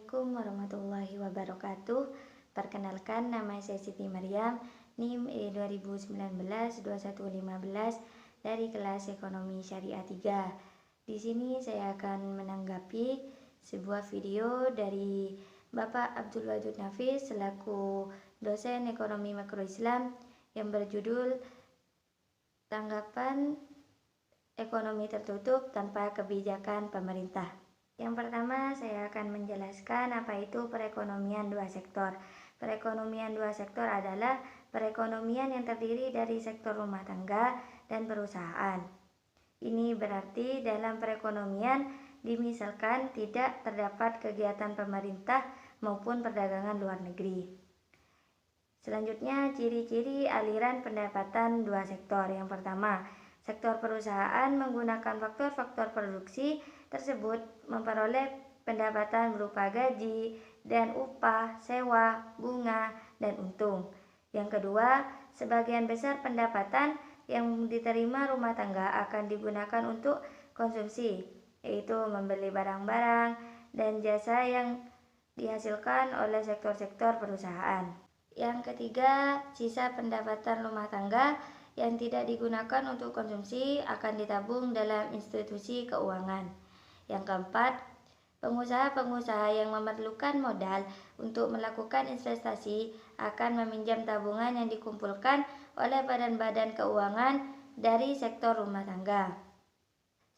Assalamualaikum warahmatullahi wabarakatuh. Perkenalkan, nama saya Siti Maryam, NIM E2019-2115 dari kelas Ekonomi Syariah 3. Di sini saya akan menanggapi sebuah video dari Bapak Abdul Wadud Nafis selaku dosen Ekonomi Makro Islam yang berjudul Tanggapan Ekonomi Tertutup Tanpa Kebijakan Pemerintah. Yang pertama, saya akan menjelaskan apa itu perekonomian dua sektor. Perekonomian dua sektor adalah perekonomian yang terdiri dari sektor rumah tangga dan perusahaan. Ini berarti dalam perekonomian dimisalkan tidak terdapat kegiatan pemerintah maupun perdagangan luar negeri. Selanjutnya, ciri-ciri aliran pendapatan dua sektor. Yang pertama, sektor perusahaan menggunakan faktor-faktor produksi tersebut memperoleh pendapatan berupa gaji dan upah, sewa, bunga, dan untung. Yang kedua, sebagian besar pendapatan yang diterima rumah tangga akan digunakan untuk konsumsi, yaitu membeli barang-barang dan jasa yang dihasilkan oleh sektor-sektor perusahaan. Yang ketiga, sisa pendapatan rumah tangga yang tidak digunakan untuk konsumsi akan ditabung dalam institusi keuangan. Yang keempat, pengusaha-pengusaha yang memerlukan modal untuk melakukan investasi akan meminjam tabungan yang dikumpulkan oleh badan-badan keuangan dari sektor rumah tangga.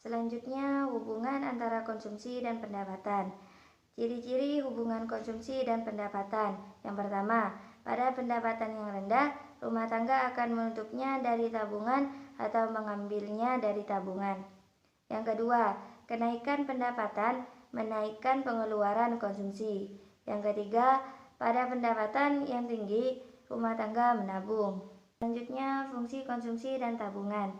Selanjutnya, hubungan antara konsumsi dan pendapatan. Ciri-ciri hubungan konsumsi dan pendapatan. Yang pertama, pada pendapatan yang rendah, rumah tangga akan menutupnya dari tabungan atau mengambilnya dari tabungan. Yang kedua, kenaikan pendapatan menaikkan pengeluaran konsumsi. Yang ketiga, pada pendapatan yang tinggi, rumah tangga menabung. Selanjutnya, fungsi konsumsi dan tabungan.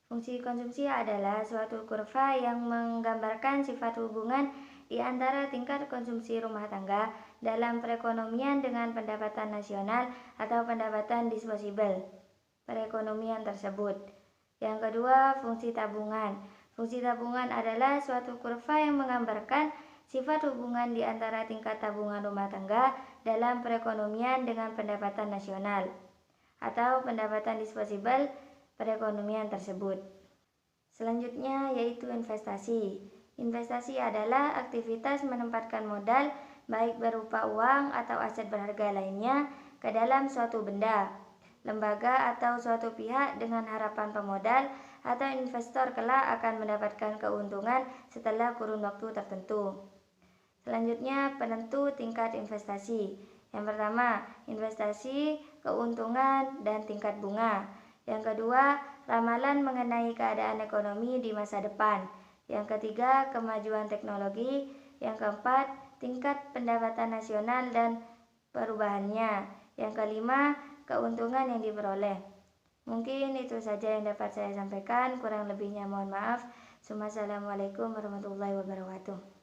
Fungsi konsumsi adalah suatu kurva yang menggambarkan sifat hubungan di antara tingkat konsumsi rumah tangga dalam perekonomian dengan pendapatan nasional atau pendapatan disposibel perekonomian tersebut. Yang kedua, fungsi tabungan. Fungsi tabungan adalah suatu kurva yang menggambarkan sifat hubungan di antara tingkat tabungan rumah tangga dalam perekonomian dengan pendapatan nasional atau pendapatan disposibel perekonomian tersebut. Selanjutnya yaitu investasi. Investasi adalah aktivitas menempatkan modal baik berupa uang atau aset berharga lainnya ke dalam suatu benda, lembaga atau suatu pihak dengan harapan pemodal atau investor kelak akan mendapatkan keuntungan setelah kurun waktu tertentu. Selanjutnya, penentu tingkat investasi. Yang pertama, investasi, keuntungan, dan tingkat bunga. Yang kedua, ramalan mengenai keadaan ekonomi di masa depan. Yang ketiga, kemajuan teknologi. Yang keempat, tingkat pendapatan nasional dan perubahannya. Yang kelima, keuntungan yang diperoleh. Mungkin itu saja yang dapat saya sampaikan, kurang lebihnya mohon maaf. Assalamualaikum warahmatullahi wabarakatuh.